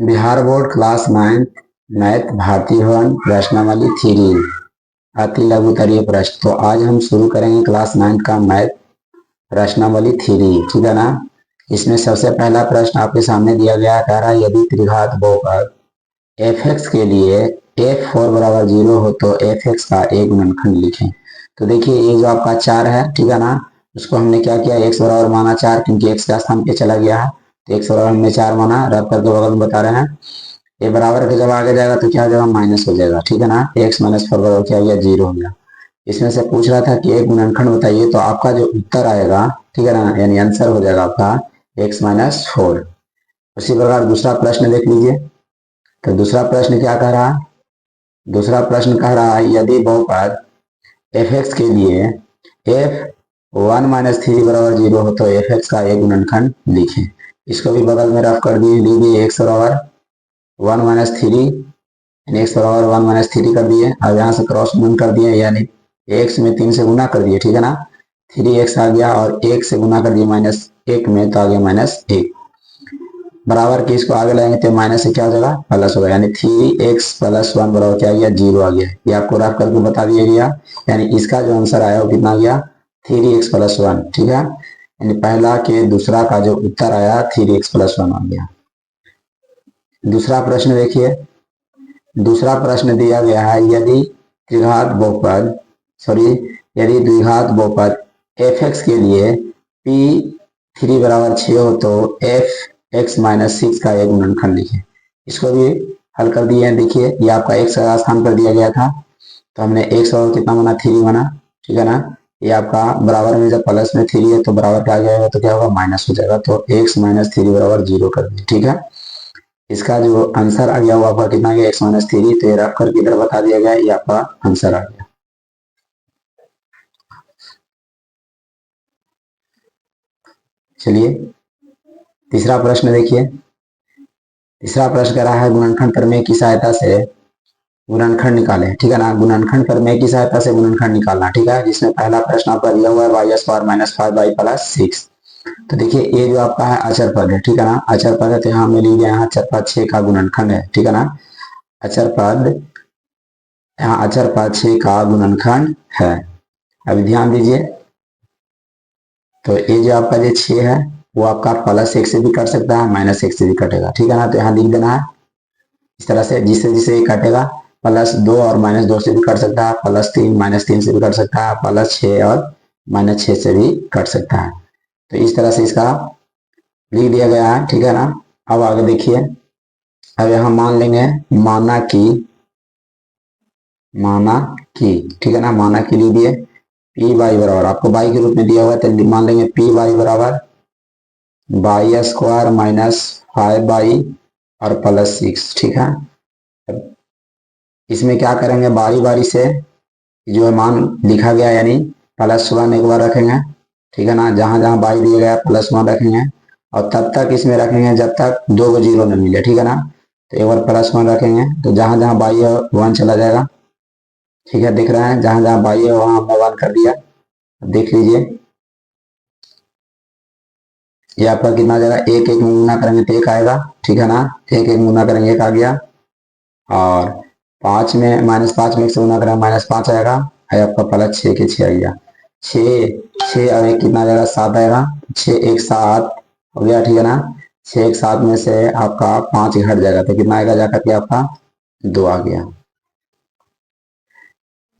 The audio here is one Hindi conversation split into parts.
बिहार बोर्ड क्लास 9 मैथ भारतीय भवन प्रश्नावली 3 अति लघु उत्तरीय प्रश्न। तो आज हम शुरू करेंगे क्लास 9 का मैथ प्रश्नावली 3, ठीक है ना। इसमें सबसे पहला प्रश्न आपके सामने दिया गया, कह रहा है यदि त्रिघात बहुपद f(x) के लिए f4 बराबर 0 हो तो f(x) का एक गुणनखंड लिखें। तो देखिए ये जो आपका 4 है, ठीक है ना, उसको हमने क्या किया, x बराबर माना 4 क्योंकि x का स्थान पे चला गया है, तो x बराबर हमने 4 माना, रब करके बगल में बता रहे हैं। ये बराबर के जब आगे जाएगा तो क्या हो जाएगा, माइनस हो जाएगा, ठीक है ना। x माइनस 4 बराबर क्या हो गया, 0 हो गया। इसमें से पूछ रहा था कि एक गुणनखंड बताइए, तो आपका जो उत्तर आएगा, ठीक है ना, यानी आंसर हो जाएगा आपका x माइनस 4। उसी प्रकार दूसरा प्रश्न देख लीजिए। तो दूसरा प्रश्न क्या कह रहा है, दूसरा प्रश्न कह रहा है यदि बहुपद f(x) के लिए f1 माइनस 3 बराबर 0 हो तो f(x) का एक गुणनखंड लिखें। इसको भी बगल में रफ कर दिए, लीजिए x बराबर 1 माइनस 3 यानी x बराबर 1 माइनस 3 कर दिए। अब यहाँ से क्रॉस गुणन कर दिए, यानी x में 3 से गुना कर दिए, ठीक है ना। 3x आ गया और 1 से गुना कर दिए -1 में, तो आ गया -1 बराबर की इसको आगे लाएंगे तो माइनस से क्या हो जाएगा, प्लस होगा, यानी 3x + 1 बराबर क्या आ गया, 0 आ गया। ये आपको रफ करके बता दिया गया, यानी इसका जो आंसर आया वो कितना आ गया, 3x + 1, ठीक है। यानी पहला के दूसरा का जो उत्तर आया 3x + 1 आ गया। दूसरा प्रश्न देखिए, दूसरा प्रश्न दिया गया है यदि त्रिघात बहुपद यदि द्विघात बहुपद f(x) के लिए p3 बराबर 6 हो तो f(x - 6) का एक गुणनखंड लिखें। इसको भी हल कर दिए हैं। देखिए ये आपका x का स्थान पर दिया गया था, तो हमने x और कितना बना, 3 बना, ठीक है ना। ये आपका बराबर में जब प्लस में 3 है तो बराबर क्या आ जाएगा, तो क्या होगा, माइनस हो जाएगा, तो x - 3 बराबर 0 कर दिए, ठीक है। इसका जो आंसर आ गया वो आपका कितना गया, x - 3, तो ये रख कर इधर बता दिया गया, ये आपका आंसर आ गया। चलिए तीसरा प्रश्न देखिए। तीसरा प्रश्न कह रहा है गुणनखंड प्रमेय की सहायता से गुणनखंड निकालें, ठीक है ना। गुणनखंड प्रमेय की सहायता से गुणनखंड निकालना, ठीक है। जिसमें पहला प्रश्न आपका दिया हुआ है y² - 5y + 6। तो देखिए ये जो आपका है अचर पद है, ठीक है ना, अचर पद है, तो यहाँ में लीजिए, यहाँ अचर पद 6 का गुणनखंड है, ठीक है ना। अचर पद, यहाँ अचर पद 6 का गुणनखंड है। अभी ध्यान दीजिए, तो ये जो आपका जो 6 है वो आपका +1 से भी कट सकता है, -1 से भी कटेगा, ठीक है ना। तो यहाँ लिख देना है इस तरह से, जिससे जिससे ये कटेगा, +2 और -2 से भी कट सकता है, +3 -3 से भी कट सकता है, +6 और -6 से भी कट सकता है। तो इस तरह से इसका लिख दिया गया है, ठीक है ना। अब आगे देखिए, अब यहाँ मान लेंगे, माना की, ठीक है ना, माना की लीजिए पी वाई बराबर, आपको बाई के रूप में दिया हुआ है, तो मान लेंगे पी वाई बराबर y² - 5y और +6, ठीक है। इसमें क्या करेंगे, बारी बारी से जो है मान लिखा गया, यानी +1 एक बार रखेंगे, ठीक है ना। जहां जहां बाई दिया गया +1 रखेंगे, और तब तक इसमें रखेंगे जब तक 2 को 0 न मिले, ठीक है ना। तो एक बार +1 रखेंगे, तो जहां जहां बाई है 1 चला जाएगा, ठीक है। दिख रहा है, जहां जहां बाई है वहां हमने 1 कर दिया। देख लीजिए ये आपका कितना आ जाएगा, एक एक में गुना करेंगे तो 1 आएगा, ठीक है ना। एक एक गुना करेंगे 1 आ गया, और 5 में -5 में 1 से गुना करेंगे -5 आएगा, है आपका +6 के 6 आ गया। 6 और 1 कितना आ जाएगा, 7 आएगा, 6 1 7 हो गया, ठीक है ना। 6 1 7 में से आपका 5 घट जाएगा, तो कितना आएगा जाकर के आपका 2 आ गया।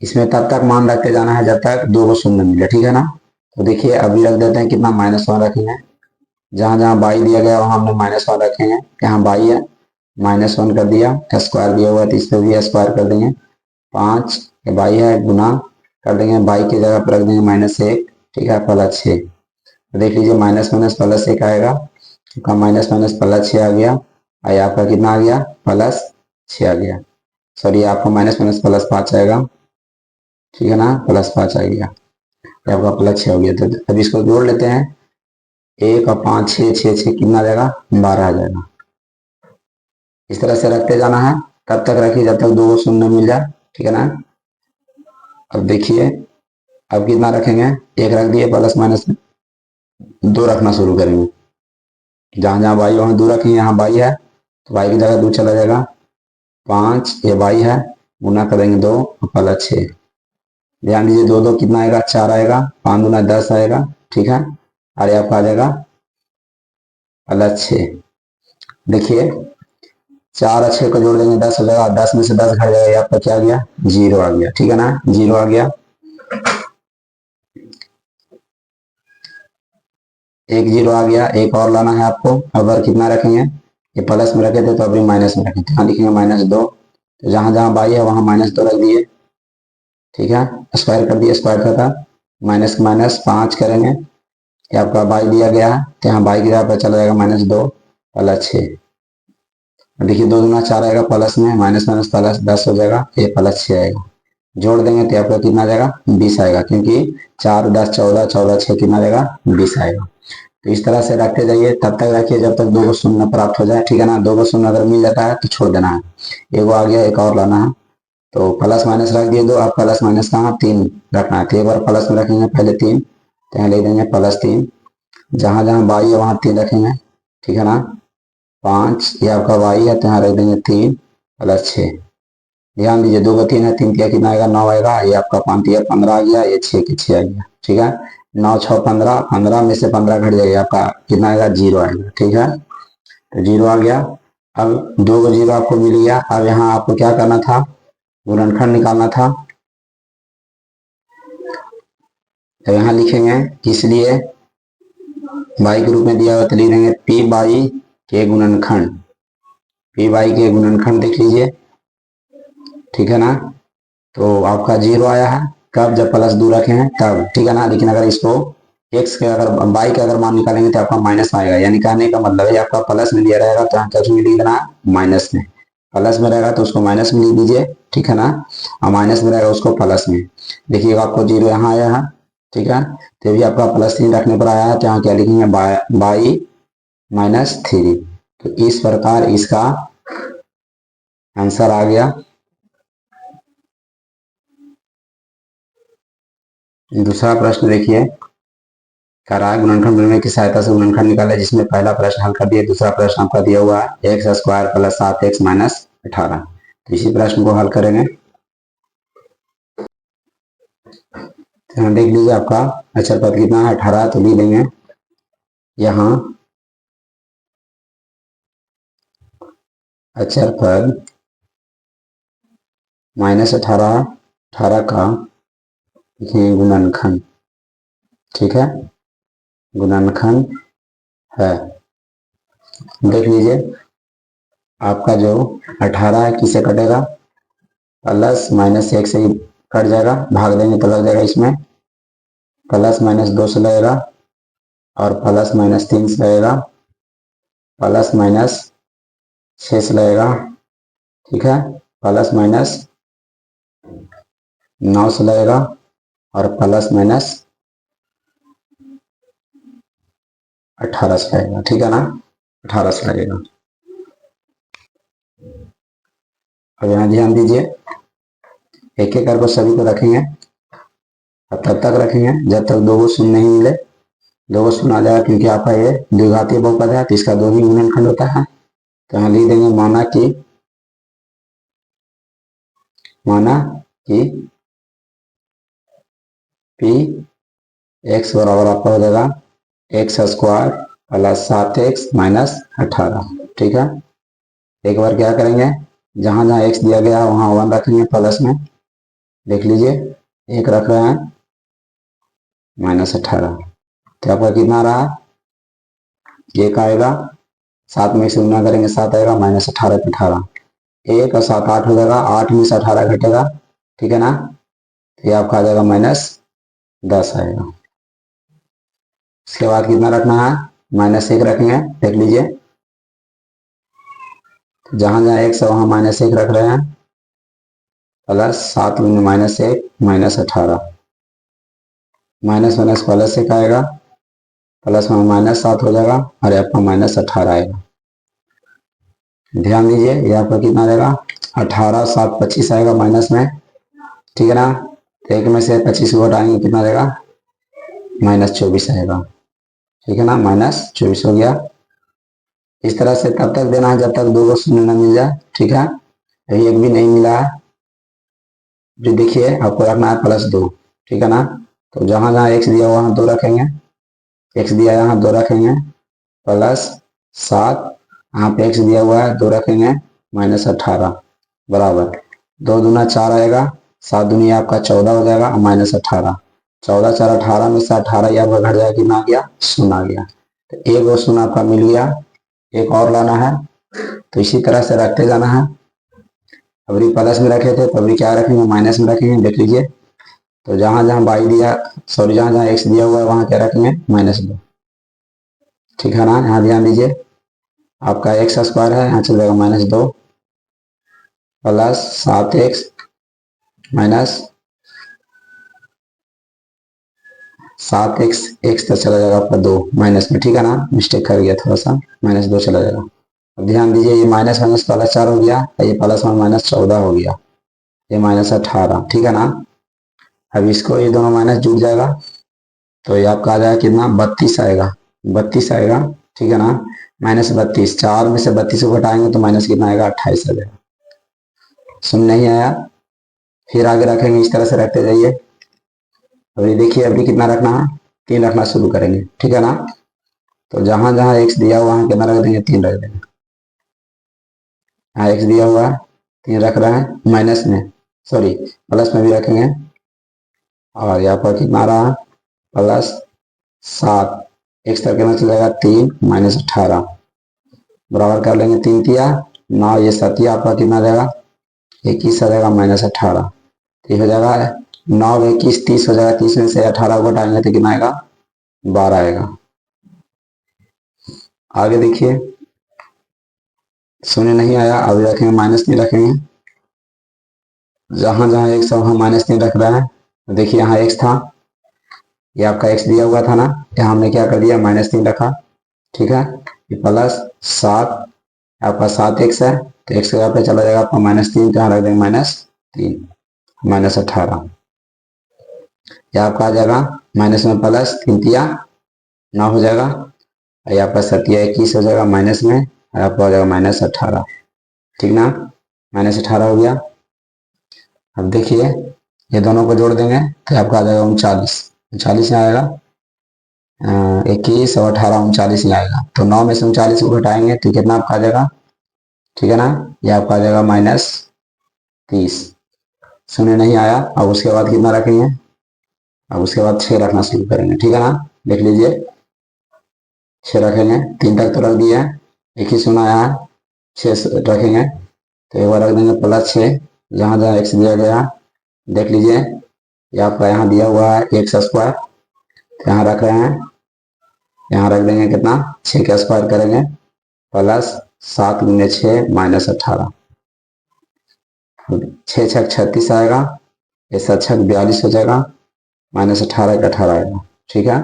इसमें तब तक मान रखते जाना है जब तक 2 को शून्य मिले, ठीक है ना। तो देखिए अभी रख देते हैं, कितना -1 रखेंगे, जहां जहां बाई दिया गया वहां हमने -1 रखेंगे, यहाँ बाई है, -1 कर दिया, स्क्वायर दिया हुआ है तो इस पर भी स्क्वायर कर देंगे, 5 बाई है गुना कर देंगे, बाई की जगह पर रख देंगे -1, ठीक है, +6। तो देख लीजिए -1 आएगा, आपका -+6 आ गया, और आपका कितना आ गया, +6 आ गया, सॉरी आपको -+5 आएगा, ठीक है ना, +5 आ गया, आपका +6 हो गया। तो अब इसको जोड़ लेते हैं, 1 और 5 6 6 6 कितना आ जाएगा, 12 आ जाएगा। इस तरह से रखते जाना है, तब तक रखिए जब तक 2 को शून्य मिल जाए, ठीक है ना। अब देखिए अब कितना रखेंगे, 1 रख दिए, +-2 रखना शुरू करेंगे, जहां जहां बाई वहां 2 रखेंगे, यहाँ बाई है तो y की जगह 2 चला जाएगा, 5 ये y है, गुना करेंगे 2 प्लस 6। ध्यान दीजिए 2 2 कितना आएगा, 4 आएगा, 5 दूना 10 आएगा, ठीक है। और ये आपका आ जाएगा प्लस 6। देखिए 4 और 6 को जोड़ देंगे 10 हो जाएगा, 10 में से 10 घट जाएगा, ये आपका क्या आ गया, 0 आ गया, ठीक है ना, 0 आ गया। एक 0 आ गया, एक और लाना है आपको। अगर कितना रखेंगे, ये प्लस में रखे थे तो अभी माइनस में रखें, यहाँ लिखेंगे -2, तो जहां जहां बाई है वहां -2 रख दिए, ठीक है। स्क्वायर कर दिया, स्क्वायर का था, माइनस माइनस 5 करेंगे, ये आपका बाई दिया गया है, तो यहाँ बाई की जगह पर चला जाएगा -2 प्लस 6। देखिए 2 दूना 4 आएगा, प्लस में माइनस माइनस प्लस 10 हो जाएगा, ये प्लस 6 आएगा। जोड़ देंगे तो आपका कितना आ जाएगा, 20 आएगा, क्योंकि 4 10 14 14 6 कितना आ जाएगा, 20 आएगा। तो इस तरह से रखते जाइए, तब तक रखिए जब तक 2 को शून्य प्राप्त हो जाए, ठीक है ना। 2 को शून्य अगर मिल जाता है तो छोड़ देना है। एक आ गया, एक और लाना है, तो प्लस माइनस रख दिए 2, अब प्लस माइनस कहाँ 3 रखना है, तो एक बार प्लस में रखेंगे पहले 3, तो यहाँ ले देंगे +3, जहां जहां बाई है वहां 3 रखेंगे, ठीक है ना। 5 ये आपका वाई है, तो यहाँ रख देंगे 3 प्लस 6। ध्यान दीजिए 2 का 3 है, 3 कितना आएगा, 9 आएगा, ये आपका 5 या 15 आ गया, ये 6 के 6 आ गया, ठीक है। 9 6 15, 15 में से 15 घट जाएगा, आपका कितना आएगा, 0 आएगा, ठीक है। तो 0 आ गया। अब 2 का 0 आपको मिल गया। अब यहाँ आपको क्या करना था, गुणनखंड निकालना था। तो यहाँ लिखेंगे, इसलिए बाई के रूप में दिया हुआ, तो लिख देंगे पी बाई के गुणनखंड, पी बाई के गुणनखंड देख लीजिए, ठीक है ना। तो आपका 0 आया है, कब, जब +2 रखे हैं तब, ठीक है ना। लेकिन अगर इसको x के अगर बाई के अगर मान निकालेंगे तो आपका माइनस आएगा, यानी कहने का मतलब है आपका प्लस में दिया रहेगा तो यहाँ क्या लिख देना, माइनस में। प्लस में रहेगा तो उसको माइनस में लिख दीजिए, ठीक है ना, और माइनस में रहेगा उसको प्लस में। देखिएगा आपको 0 यहाँ आया है, ठीक है, तो भी आपका +3 रखने पर आया है, तो यहाँ क्या लिखेंगे, बाई -3। तो इस प्रकार इसका आंसर आ गया। दूसरा प्रश्न देखिए, करा गुणनखंड प्रमेय की सहायता से गुणनखंड निकाला, जिसमें पहला प्रश्न हल कर दिया, दूसरा प्रश्न आपका दिया हुआ है x² + 7x - 18। तो इसी प्रश्न को हल करेंगे। तो यहाँ देख लीजिए आपका अचर पद कितना है, 18, तो लिख देंगे यहाँ अचर पद -18, 18 का गुणनखंड, ठीक है, गुणनखंड है। देख लीजिए आपका जो 18 है किसे कटेगा, +- 1 से ही कट जाएगा, भाग देंगे तो लग जाएगा इसमें, +- 2 से लगेगा, और +- 3 से लगेगा, +- 6 से लगेगा, ठीक है, +- 9 से लगेगा, और +-18 से लगेगा, ठीक है ना, 18 से लगेगा। अब यहाँ ध्यान दीजिए, एक एक करके सभी को रखेंगे, अब तब तक रखेंगे जब तक 2 को शून्य नहीं मिले। 2 को शून्य आ जाएगा, क्योंकि आपका ये द्विघातीय बहुपद है, तो इसका 2 ही गुणनखंड होता है। तो यहाँ लिख देंगे, माना कि पी x बराबर आपका हो जाएगा x² + 7x - 18, ठीक है। एक बार क्या करेंगे, जहां जहां x दिया गया वहां 1 रखेंगे प्लस में, देख लीजिए 1 रख रहे हैं, -18, तो आपका कितना रहा, 1 आएगा, 7 में से गुना करेंगे 7 आएगा, -18 × 18, 1 और 7 8 हो जाएगा, 8 में से 18 घटेगा, ठीक है ना, तो ये आपका आ जाएगा -10 आएगा। इसके बाद कितना रखना है, -1 रखेंगे, देख लीजिए जहां जहां x है वहां -1 रख रहे हैं, +7 × -1 -18, माइनस प्लस 1 आएगा, प्लस में -7 हो जाएगा, और आपका -18 आएगा। ध्यान दीजिए ये आपका कितना रहेगा, 18 7 25 आएगा माइनस में, ठीक है ना। तो 1 में से 25 को हटाएंगे, कितना रहेगा, -24 आएगा, ठीक है ना, -24 हो गया। इस तरह से तब तक देना है जब तक 2 को शून्य न मिल जाए, ठीक है। यही एक भी नहीं मिला है, जो देखिए आपको रखना है +2, ठीक है ना। तो जहां जहां x दिया हुआ वहां 2 रखेंगे, x दिया यहाँ 2 रखेंगे, +7, यहाँ पे x दिया हुआ है 2 रखेंगे, -18 बराबर 2 दूना 4 आएगा, 7 दूनी आपका 14 हो जाएगा, -18, 14 4 18 में से 18 ही आपका घट जाएगा, कितना आ गया, 0 आ गया। तो एक और 0 आपका मिल गया, एक और लाना है, तो इसी तरह से रखते जाना है। अभी प्लस में रखे थे तो अभी क्या रखेंगे, माइनस में रखेंगे, देख लीजिए। तो जहां जहां y दिया, सॉरी जहां जहां x दिया हुआ है वहां क्या रखेंगे, -2, ठीक है ना। यहाँ ध्यान दीजिए, आपका x² है, यहाँ चल जाएगा -2 +7x माइनस 7x, x तक चला जाएगा आपका 2 माइनस में, ठीक है ना, मिस्टेक कर गया थोड़ा सा, -2 चला जाएगा। अब ध्यान दीजिए, ये माइनस माइनस +4 हो गया, ये +1 -14 हो गया, ये -18, ठीक है ना। अब इसको ये दोनों माइनस जुड़ जाएगा, तो ये आपका आ जाएगा कितना, 32 आएगा, 32 आएगा, ठीक है ना। -32, 4 में से 32 को घटाएंगे तो माइनस कितना आएगा, 28 आ जाएगा। सुन नहीं आया, फिर आगे रखेंगे, इस तरह से रखते जाइए। अभी देखिए, अभी कितना रखना है, 3 रखना शुरू करेंगे, ठीक है ना। तो जहां जहां x दिया हुआ है कितना रख देंगे, 3 रख देंगे। यहाँ x दिया हुआ है 3 रख रहे हैं, माइनस में, सॉरी प्लस में भी रखेंगे, और यहाँ पर कितना रहा, +7, x तक कितना चलेगा, 3 -18 बराबर कर लेंगे, 3 तिया 9, ये 7 आपका कितना आ जाएगा, 21 आ जाएगा, -18, ठीक हो जाएगा, 9 21 30 हो जाएगा, 30 में से 18 को घटाएंगे तो कितना आएगा, 12 आएगा। आगे देखिए, शून्य नहीं आया, अभी रखेंगे -3 रखेंगे, जहां जहां x वहां -3 रख रहे हैं। तो देखिए यहाँ x था, ये आपका x दिया हुआ था ना, यहाँ हमने क्या कर दिया, -3 रखा, ठीक है। ये +7 आपका 7x है, तो x का पे चला जाएगा आपका -3, यहाँ रख देंगे -3, -18, यह आपका आ जाएगा, माइनस में प्लस 3 तिया 9 हो जाएगा, ये आपका 7 तिया 21 हो जाएगा, माइनस में, और आपका हो जाएगा -18, ठीक ना, -18 हो गया। अब देखिए, ये दोनों को जोड़ देंगे तो आपका आ जाएगा 39 आएगा, 21 और 18 39 ही आएगा। तो 9 में से 39 को घटाएंगे तो कितना आपका आ जाएगा, ठीक है ना, ये आपका आ जाएगा -30। शून्य नहीं आया, अब उसके बाद कितना रखेंगे, अब उसके बाद 6 रखना शुरू करेंगे, ठीक है ना। देख लीजिए, 6 रखेंगे, 3 तक तो रख दिया, एक ही शून्य आया है, 6 रखेंगे, तो एक बार रख देंगे +6, जहां जहां x दिया गया, देख लीजिए, ये आपका यहाँ दिया हुआ है x², तो यहाँ रख रहे हैं, यहाँ रख देंगे कितना, 6 का स्क्वायर करेंगे, +7 × 6 -18, 6 6 36 आएगा, ये 7 6 42 हो जाएगा, -18 का 18 आएगा, ठीक है।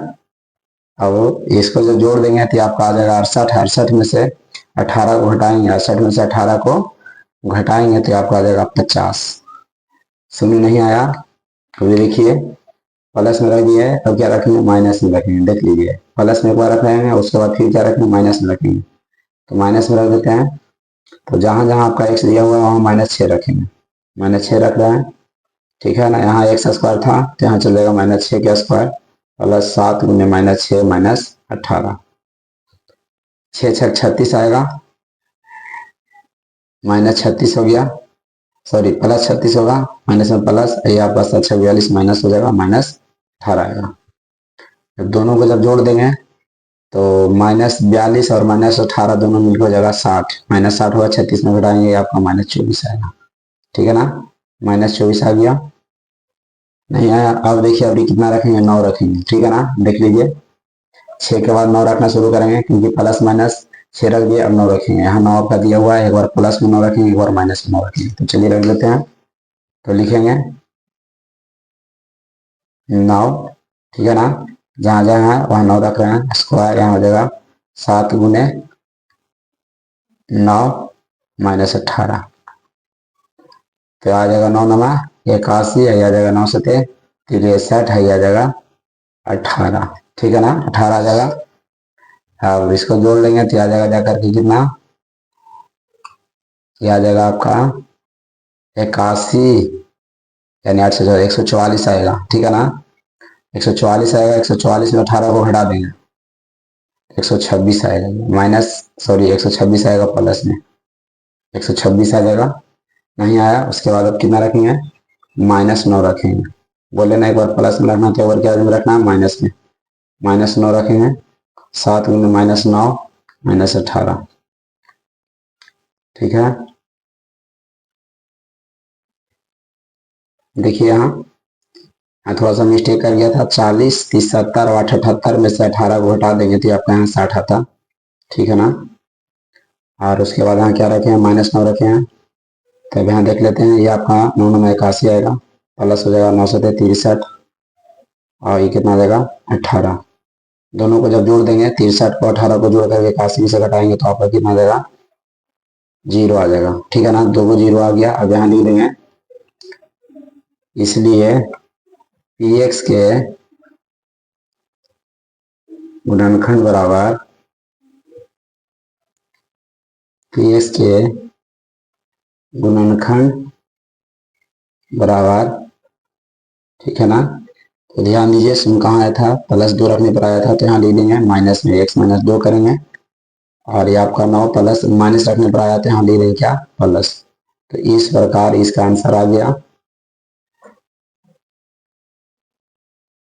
अब इसको जब जोड़ देंगे तो आपका आ जाएगा 68, 68 में से 18 को घटाएंगे, 68 में से 18 को घटाएंगे तो आपका आ जाएगा 50। शून्य नहीं आया, अभी देखिए प्लस में रख दिए, अब क्या रखेंगे, माइनस में रखेंगे, देख लीजिए, प्लस में एक बार रख रहे उसके बाद फिर क्या रखेंगे, माइनस में रखेंगे, तो माइनस में रख देते हैं। तो जहां जहां आपका x दिया हुआ है वहां -6 रखेंगे, -6 रख रहे हैं, ठीक है ना। यहाँ x² था तो यहाँ चल जाएगा -6 का स्क्वायर, +7 × -6 -18, 6 6 36 आएगा, -36 हो गया, सॉरी +36 होगा, माइनस में प्लस, ये आपका 7 6 42 माइनस हो जाएगा, -18 आएगा। जब दोनों को जब जोड़ देंगे तो -42 और -18 दोनों मिलकर हो जाएगा 60, -60 होगा, 36 में घटाएंगे आपका -24 आएगा, ठीक है ना, -24 आ गया। नहीं आया, अब देखिए अभी कितना रखेंगे, 9 रखेंगे, ठीक है ना, देख लीजिए, 6 के बाद 9 रखना शुरू करेंगे, क्योंकि प्लस माइनस 6 रख दिए, अब 9 रखेंगे, यहाँ 9 आपका दिया हुआ है, एक बार प्लस में 9 रखेंगे, एक बार माइनस में 9 रखेंगे, तो चलिए रख लेते हैं, तो लिखेंगे 9, ठीक है ना, जहां जहां है वहां 9 रख रहे हैं, स्क्वायर यहाँ हो जाएगा 7 × 9 -18, तो आ जाएगा 9 9 81, आ जाएगा 9 7 63, आ जाएगा 18, ठीक है ना, 18 आ जाएगा। अब इसको जोड़ लेंगे तो आ जाएगा जाकर के कितना, ये आ जाएगा आपका 81, यानी 144 आएगा। ठीक है ना, 144 आएगा। 144 में 18 को घटा देंगे, 126 आएगा। माइनस, सॉरी 126 आएगा प्लस में, 126 आ जाएगा। नहीं आया, उसके बाद अब कितना रखेंगे, -9 रखेंगे। बोले ना एक बार प्लस में रखना, तो एक बार क्या में रखना है, माइनस में। -9 रखेंगे, 7 में -9 -18। ठीक है, देखिए यहाँ थोड़ा सा मिस्टेक कर गया था। 40, 30, 70 और 78 में से 18 को हटा देंगे तो आपका यहाँ 60 आता। ठीक है ना, और उसके बाद यहाँ क्या रखे हैं, -9 रखे हैं। तब यहाँ देख लेते हैं, ये आपका 9 में 81 आएगा, प्लस हो जाएगा 9 से 63, और ये कितना आ जाएगा 18। दोनों को जब जोड़ देंगे, 63 को 18 को जोड़ करके 81 से घटाएंगे तो आपका कितना आ जाएगा, 0 आ जाएगा। ठीक है ना, 2 को 0 आ गया। अब यहाँ लिख देंगे, इसलिए px के गुणनखंड बराबर px के गुणनखंड बराबर, ठीक है ना। तो ध्यान दीजिए, सुन कहाँ आया था, +2 रखने पर आया था, तो यहाँ लिख देंगे माइनस में x -2 करेंगे, और ये आपका 9 प्लस माइनस रखने पर आया था, यहाँ लिख देंगे क्या, प्लस। तो इस प्रकार इसका आंसर आ गया।